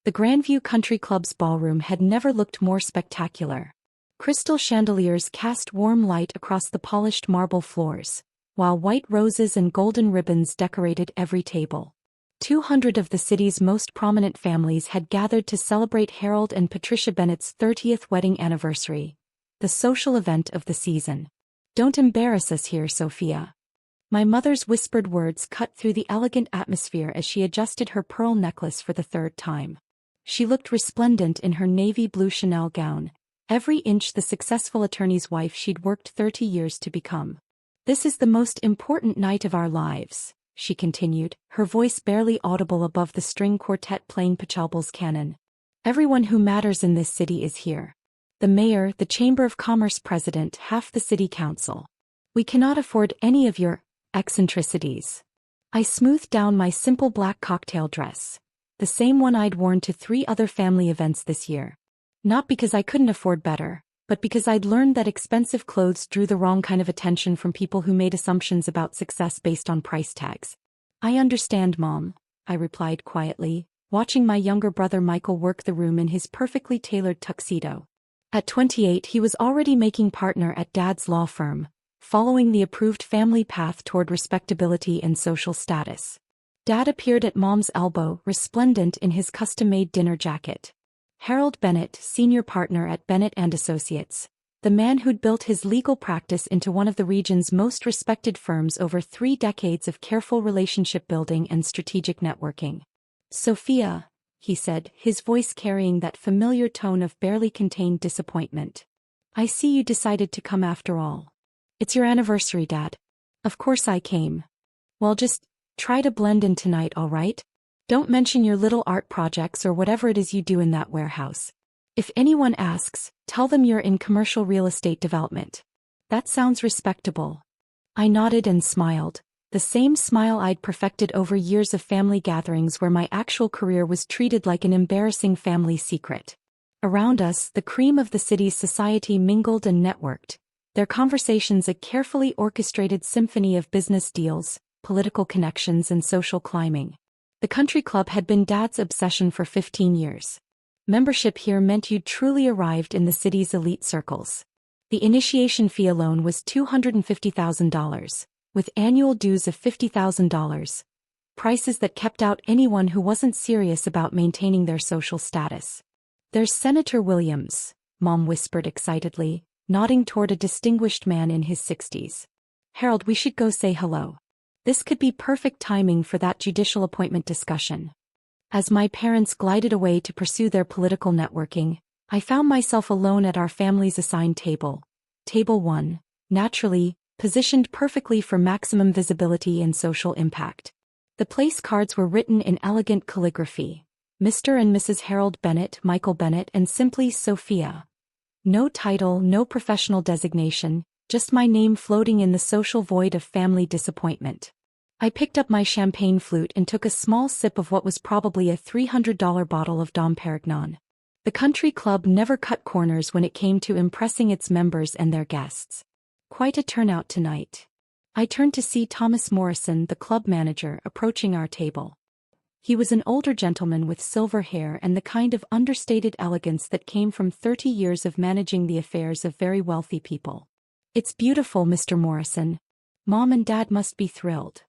The Grandview Country Club's ballroom had never looked more spectacular. Crystal chandeliers cast warm light across the polished marble floors, while white roses and golden ribbons decorated every table. 200 of the city's most prominent families had gathered to celebrate Harold and Patricia Bennett's 30th wedding anniversary, the social event of the season. "Don't embarrass us here, Sophia." My mother's whispered words cut through the elegant atmosphere as she adjusted her pearl necklace for the third time. She looked resplendent in her navy blue Chanel gown, every inch the successful attorney's wife she'd worked 30 years to become. "This is the most important night of our lives," she continued, her voice barely audible above the string quartet playing Pachelbel's canon. "Everyone who matters in this city is here. The mayor, the Chamber of Commerce president, half the city council. We cannot afford any of your eccentricities." I smoothed down my simple black cocktail dress, the same one I'd worn to 3 other family events this year. Not because I couldn't afford better, but because I'd learned that expensive clothes drew the wrong kind of attention from people who made assumptions about success based on price tags. "I understand, Mom," I replied quietly, watching my younger brother Michael work the room in his perfectly tailored tuxedo. At 28 he was already making partner at Dad's law firm, following the approved family path toward respectability and social status. Dad appeared at Mom's elbow, resplendent in his custom-made dinner jacket. Harold Bennett, senior partner at Bennett & Associates, the man who'd built his legal practice into one of the region's most respected firms over 3 decades of careful relationship building and strategic networking. "Sophia," he said, his voice carrying that familiar tone of barely contained disappointment. "I see you decided to come after all. It's your anniversary, Dad." "Of course I came." "Well, just try to blend in tonight, all right? Don't mention your little art projects or whatever it is you do in that warehouse. If anyone asks, tell them you're in commercial real estate development." "That sounds respectable." I nodded and smiled, the same smile I'd perfected over years of family gatherings where my actual career was treated like an embarrassing family secret. Around us, the cream of the city's society mingled and networked, their conversations a carefully orchestrated symphony of business deals, political connections and social climbing. The country club had been Dad's obsession for 15 years. Membership here meant you'd truly arrived in the city's elite circles. The initiation fee alone was $250,000, with annual dues of $50,000, prices that kept out anyone who wasn't serious about maintaining their social status. "There's Senator Williams," Mom whispered excitedly, nodding toward a distinguished man in his 60s. "Harold, we should go say hello. This could be perfect timing for that judicial appointment discussion." As my parents glided away to pursue their political networking, I found myself alone at our family's assigned table. Table 1, naturally, positioned perfectly for maximum visibility and social impact. The place cards were written in elegant calligraphy. Mr. and Mrs. Harold Bennett, Michael Bennett, and simply Sophia. No title, no professional designation, just my name floating in the social void of family disappointment. I picked up my champagne flute and took a small sip of what was probably a $300 bottle of Dom Perignon. The country club never cut corners when it came to impressing its members and their guests. Quite a turnout tonight. I turned to see Thomas Morrison, the club manager, approaching our table. He was an older gentleman with silver hair and the kind of understated elegance that came from 30 years of managing the affairs of very wealthy people. "It's beautiful, Mr. Morrison. Mom and Dad must be thrilled."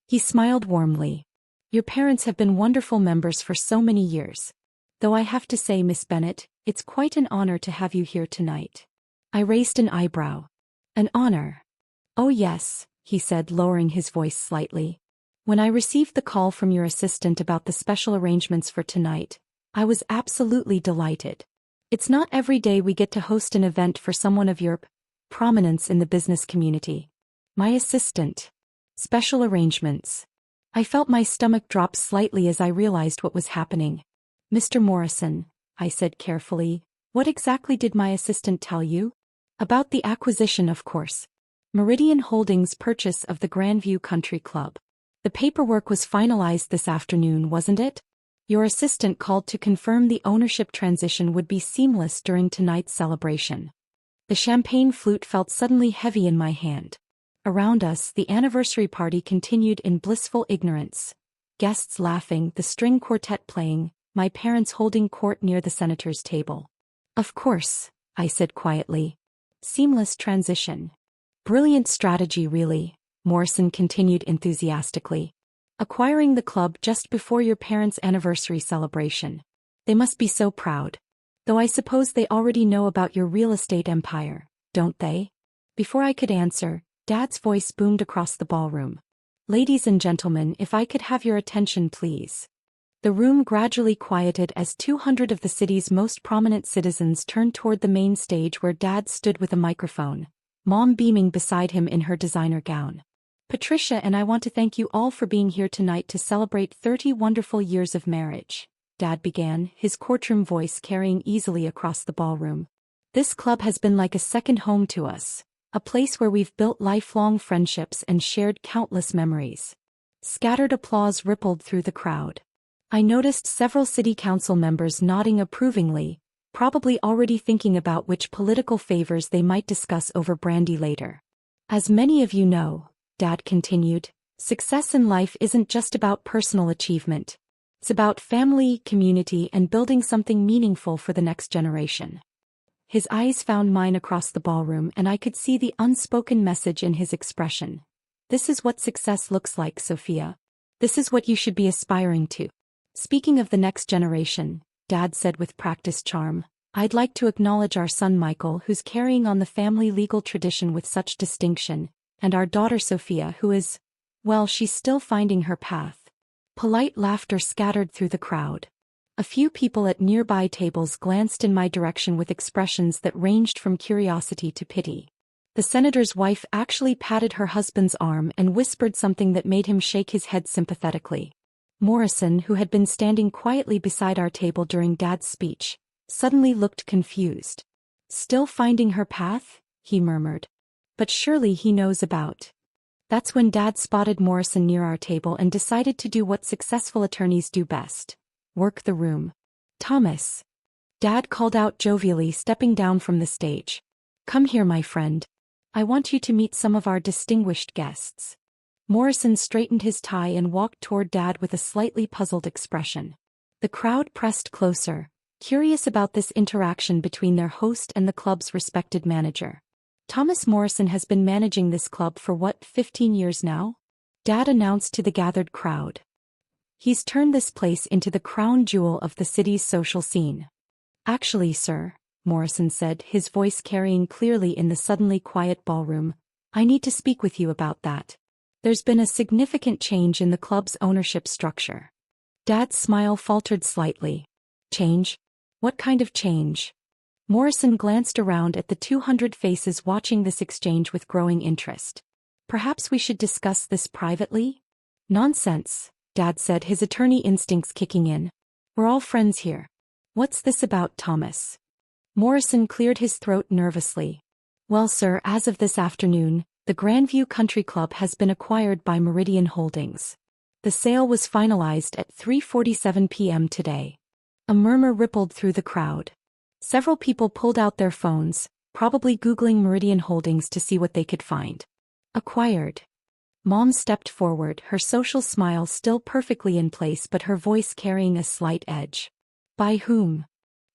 He smiled warmly. "Your parents have been wonderful members for so many years. Though I have to say, Miss Bennett, it's quite an honor to have you here tonight." I raised an eyebrow. "An honor?" "Oh yes," he said, lowering his voice slightly. "When I received the call from your assistant about the special arrangements for tonight, I was absolutely delighted. It's not every day we get to host an event for someone of your prominence in the business community." My assistant. Special arrangements. I felt my stomach drop slightly as I realized what was happening. "Mr. Morrison," I said carefully, "what exactly did my assistant tell you?" "About the acquisition, of course. Meridian Holdings' purchase of the Grandview Country Club. The paperwork was finalized this afternoon, wasn't it? Your assistant called to confirm the ownership transition would be seamless during tonight's celebration." The champagne flute felt suddenly heavy in my hand. Around us, the anniversary party continued in blissful ignorance. Guests laughing, the string quartet playing, my parents holding court near the senator's table. Of course, I said quietly. Seamless transition. Brilliant strategy really, Morrison continued enthusiastically. Acquiring the club just before your parents' anniversary celebration. They must be so proud. Though I suppose they already know about your real estate empire, don't they? Before I could answer, Dad's voice boomed across the ballroom. Ladies and gentlemen, if I could have your attention please. The room gradually quieted as 200 of the city's most prominent citizens turned toward the main stage where Dad stood with a microphone, Mom beaming beside him in her designer gown. Patricia and I want to thank you all for being here tonight to celebrate 30 wonderful years of marriage, Dad began, his courtroom voice carrying easily across the ballroom. This club has been like a second home to us, a place where we've built lifelong friendships and shared countless memories. Scattered applause rippled through the crowd. I noticed several city council members nodding approvingly, probably already thinking about which political favors they might discuss over brandy later. As many of you know, Dad continued, success in life isn't just about personal achievement. It's about family, community, and building something meaningful for the next generation. His eyes found mine across the ballroom and I could see the unspoken message in his expression. This is what success looks like, Sophia. This is what you should be aspiring to. Speaking of the next generation, Dad said with practiced charm, I'd like to acknowledge our son Michael, who's carrying on the family legal tradition with such distinction, and our daughter Sophia, who is, well, she's still finding her path. Polite laughter scattered through the crowd. A few people at nearby tables glanced in my direction with expressions that ranged from curiosity to pity. The senator's wife actually patted her husband's arm and whispered something that made him shake his head sympathetically. Morrison, who had been standing quietly beside our table during Dad's speech, suddenly looked confused. Still finding her path? He murmured. But surely he knows about. That's when Dad spotted Morrison near our table and decided to do what successful attorneys do best. Work the room. Thomas. Dad called out jovially, stepping down from the stage. Come here, my friend. I want you to meet some of our distinguished guests. Morrison straightened his tie and walked toward Dad with a slightly puzzled expression. The crowd pressed closer, curious about this interaction between their host and the club's respected manager. Thomas Morrison has been managing this club for 15 years now? Dad announced to the gathered crowd. He's turned this place into the crown jewel of the city's social scene. Actually, sir, Morrison said, his voice carrying clearly in the suddenly quiet ballroom, I need to speak with you about that. There's been a significant change in the club's ownership structure. Dad's smile faltered slightly. Change? What kind of change? Morrison glanced around at the 200 faces watching this exchange with growing interest. Perhaps we should discuss this privately? Nonsense, Dad said, his attorney instincts kicking in. We're all friends here. What's this about, Thomas? Morrison cleared his throat nervously. Well, sir, as of this afternoon, the Grandview Country Club has been acquired by Meridian Holdings. The sale was finalized at 3:47 p.m. today. A murmur rippled through the crowd. Several people pulled out their phones, probably Googling Meridian Holdings to see what they could find. Acquired. Mom stepped forward, her social smile still perfectly in place but her voice carrying a slight edge. By whom?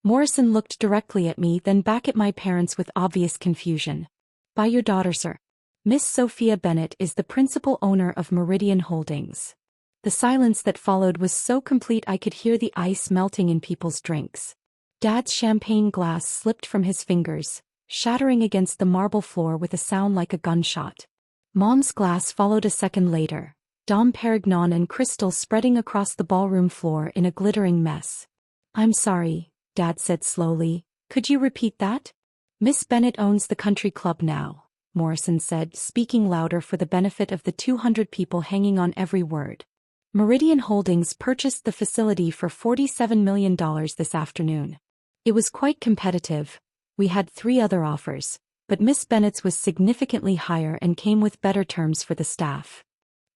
Morrison looked directly at me, then back at my parents with obvious confusion. By your daughter, sir. Miss Sophia Bennett is the principal owner of Meridian Holdings. The silence that followed was so complete I could hear the ice melting in people's drinks. Dad's champagne glass slipped from his fingers, shattering against the marble floor with a sound like a gunshot. Mom's glass followed a second later, Dom Perignon and crystal spreading across the ballroom floor in a glittering mess. I'm sorry, Dad said slowly, could you repeat that? Miss Bennett owns the country club now, Morrison said, speaking louder for the benefit of the 200 people hanging on every word. Meridian Holdings purchased the facility for $47 million this afternoon. It was quite competitive. We had 3 other offers, but Miss Bennett's was significantly higher and came with better terms for the staff.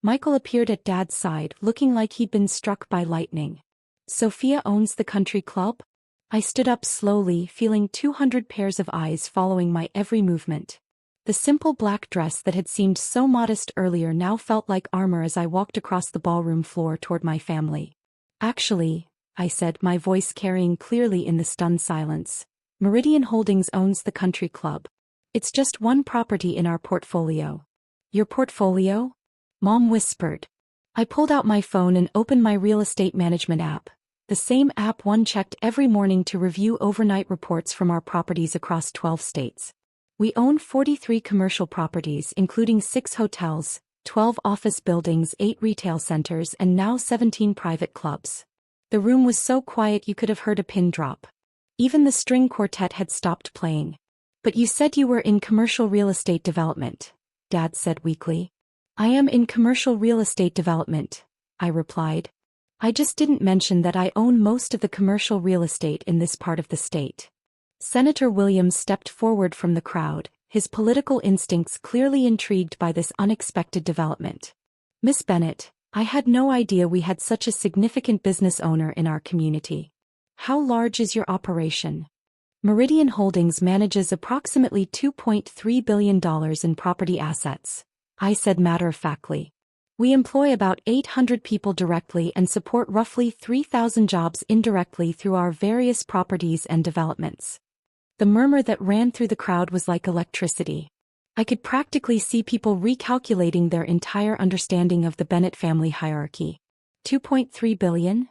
Michael appeared at Dad's side, looking like he'd been struck by lightning. Sophia owns the country club? I stood up slowly, feeling 200 pairs of eyes following my every movement. The simple black dress that had seemed so modest earlier now felt like armor as I walked across the ballroom floor toward my family. Actually, I said, my voice carrying clearly in the stunned silence. Meridian Holdings owns the country club. It's just one property in our portfolio. Your portfolio? Mom whispered. I pulled out my phone and opened my real estate management app, the same app one checked every morning to review overnight reports from our properties across 12 states. We own 43 commercial properties, including 6 hotels, 12 office buildings, 8 retail centers, and now 17 private clubs. The room was so quiet you could have heard a pin drop. Even the string quartet had stopped playing. But you said you were in commercial real estate development, Dad said weakly. I am in commercial real estate development, I replied. I just didn't mention that I own most of the commercial real estate in this part of the state. Senator Williams stepped forward from the crowd, his political instincts clearly intrigued by this unexpected development. Miss Bennett, I had no idea we had such a significant business owner in our community. How large is your operation? Meridian Holdings manages approximately $2.3 billion in property assets, I said matter-of-factly. We employ about 800 people directly and support roughly 3,000 jobs indirectly through our various properties and developments. The murmur that ran through the crowd was like electricity. I could practically see people recalculating their entire understanding of the Bennett family hierarchy. 2.3 billion?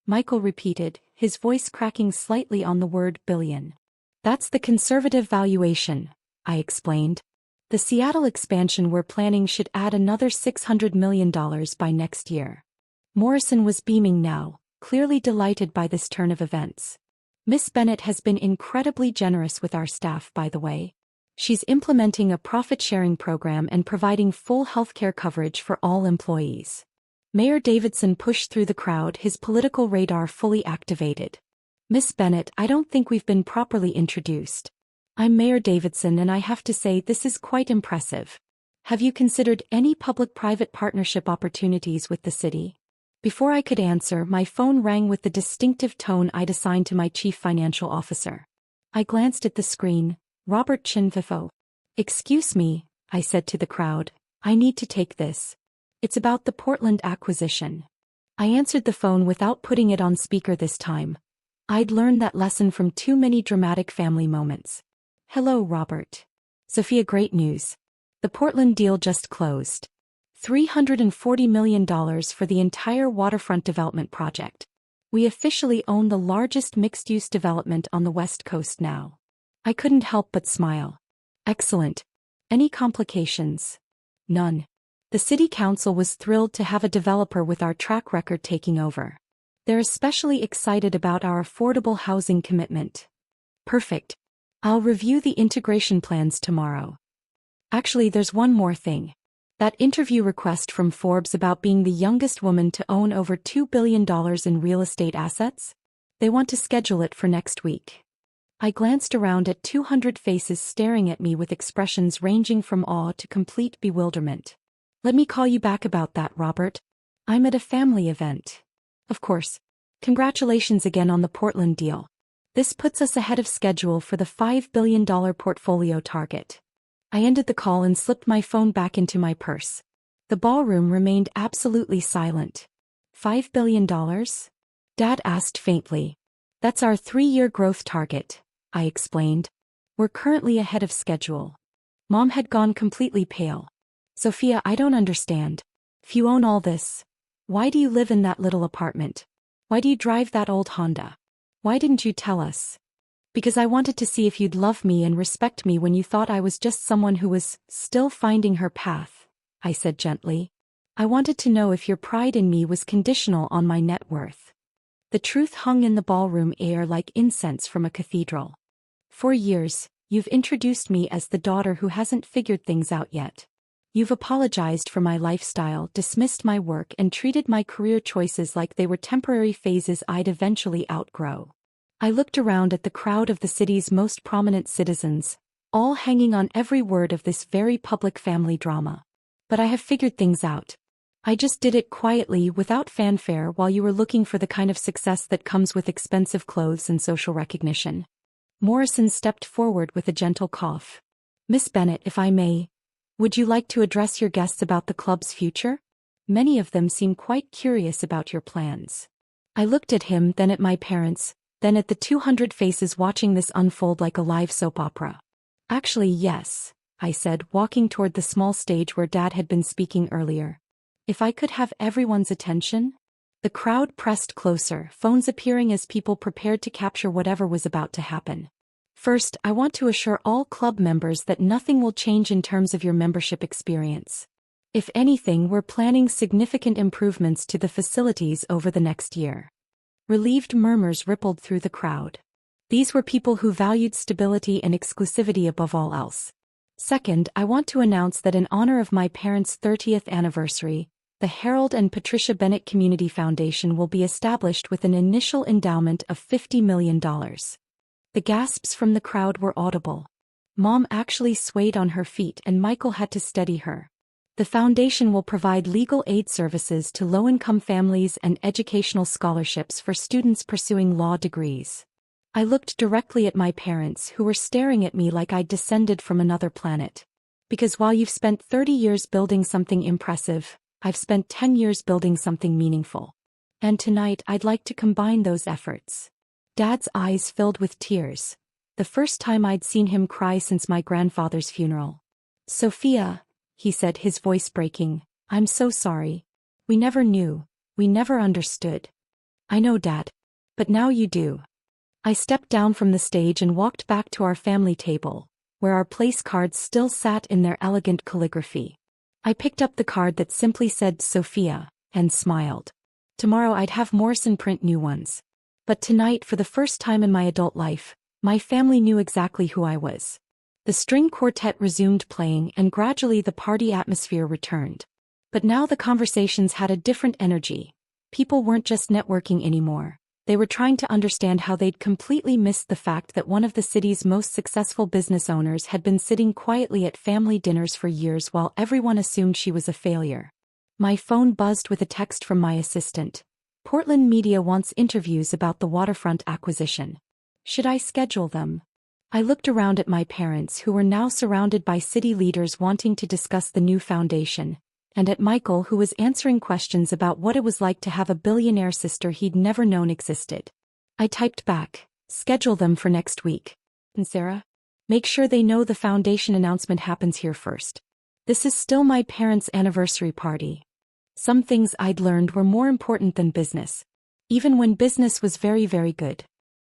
Michael repeated, his voice cracking slightly on the word billion. That's the conservative valuation, I explained. The Seattle expansion we're planning should add another $600 million by next year. Morrison was beaming now, clearly delighted by this turn of events. Miss Bennett has been incredibly generous with our staff, by the way. She's implementing a profit-sharing program and providing full healthcare coverage for all employees. Mayor Davidson pushed through the crowd, his political radar fully activated. Miss Bennett, I don't think we've been properly introduced. I'm Mayor Davidson and I have to say this is quite impressive. Have you considered any public-private partnership opportunities with the city? Before I could answer, my phone rang with the distinctive tone I'd assigned to my chief financial officer. I glanced at the screen. Robert Chinfifo. Excuse me, I said to the crowd. I need to take this. It's about the Portland acquisition. I answered the phone without putting it on speaker this time. I'd learned that lesson from too many dramatic family moments. Hello, Robert. Sophia, great news. The Portland deal just closed. $340 million for the entire waterfront development project. We officially own the largest mixed-use development on the West Coast now. I couldn't help but smile. Excellent. Any complications? None. The city council was thrilled to have a developer with our track record taking over. They're especially excited about our affordable housing commitment. Perfect. I'll review the integration plans tomorrow. Actually, there's one more thing. That interview request from Forbes about being the youngest woman to own over $2 billion in real estate assets? They want to schedule it for next week. I glanced around at 200 faces staring at me with expressions ranging from awe to complete bewilderment. Let me call you back about that, Robert. I'm at a family event. Of course. Congratulations again on the Portland deal. This puts us ahead of schedule for the $5 billion portfolio target. I ended the call and slipped my phone back into my purse. The ballroom remained absolutely silent. $5 billion? Dad asked faintly. That's our 3-year growth target, I explained. We're currently ahead of schedule. Mom had gone completely pale. Sophia, I don't understand. If you own all this, why do you live in that little apartment? Why do you drive that old Honda? Why didn't you tell us? Because I wanted to see if you'd love me and respect me when you thought I was just someone who was still finding her path, I said gently. I wanted to know if your pride in me was conditional on my net worth. The truth hung in the ballroom air like incense from a cathedral. For years, you've introduced me as the daughter who hasn't figured things out yet. You've apologized for my lifestyle, dismissed my work, and treated my career choices like they were temporary phases I'd eventually outgrow. I looked around at the crowd of the city's most prominent citizens, all hanging on every word of this very public family drama. But I have figured things out. I just did it quietly, without fanfare, while you were looking for the kind of success that comes with expensive clothes and social recognition. Morrison stepped forward with a gentle cough. Miss Bennett, if I may, would you like to address your guests about the club's future? Many of them seem quite curious about your plans. I looked at him, then at my parents, then at the 200 faces watching this unfold like a live soap opera. Actually, yes, I said, walking toward the small stage where Dad had been speaking earlier. If I could have everyone's attention? The crowd pressed closer, phones appearing as people prepared to capture whatever was about to happen. First, I want to assure all club members that nothing will change in terms of your membership experience. If anything, we're planning significant improvements to the facilities over the next year. Relieved murmurs rippled through the crowd. These were people who valued stability and exclusivity above all else. Second, I want to announce that in honor of my parents' 30th anniversary, the Harold and Patricia Bennett Community Foundation will be established with an initial endowment of $50 million. The gasps from the crowd were audible. Mom actually swayed on her feet and Michael had to steady her. The foundation will provide legal aid services to low-income families and educational scholarships for students pursuing law degrees. I looked directly at my parents, who were staring at me like I'd descended from another planet. Because while you've spent 30 years building something impressive, I've spent 10 years building something meaningful. And tonight I'd like to combine those efforts. Dad's eyes filled with tears. The first time I'd seen him cry since my grandfather's funeral. Sophia, he said, his voice breaking, I'm so sorry. We never knew. We never understood. I know, Dad. But now you do. I stepped down from the stage and walked back to our family table, where our place cards still sat in their elegant calligraphy. I picked up the card that simply said Sophia, and smiled. Tomorrow I'd have Morrison print new ones. But tonight, for the first time in my adult life, my family knew exactly who I was. The string quartet resumed playing and gradually the party atmosphere returned. But now the conversations had a different energy. People weren't just networking anymore. They were trying to understand how they'd completely missed the fact that one of the city's most successful business owners had been sitting quietly at family dinners for years while everyone assumed she was a failure. My phone buzzed with a text from my assistant. Portland media wants interviews about the waterfront acquisition. Should I schedule them? I looked around at my parents, who were now surrounded by city leaders wanting to discuss the new foundation, and at Michael, who was answering questions about what it was like to have a billionaire sister he'd never known existed. I typed back, schedule them for next week. And Sarah? Make sure they know the foundation announcement happens here first. This is still my parents' anniversary party. Some things I'd learned were more important than business. Even when business was very, very good.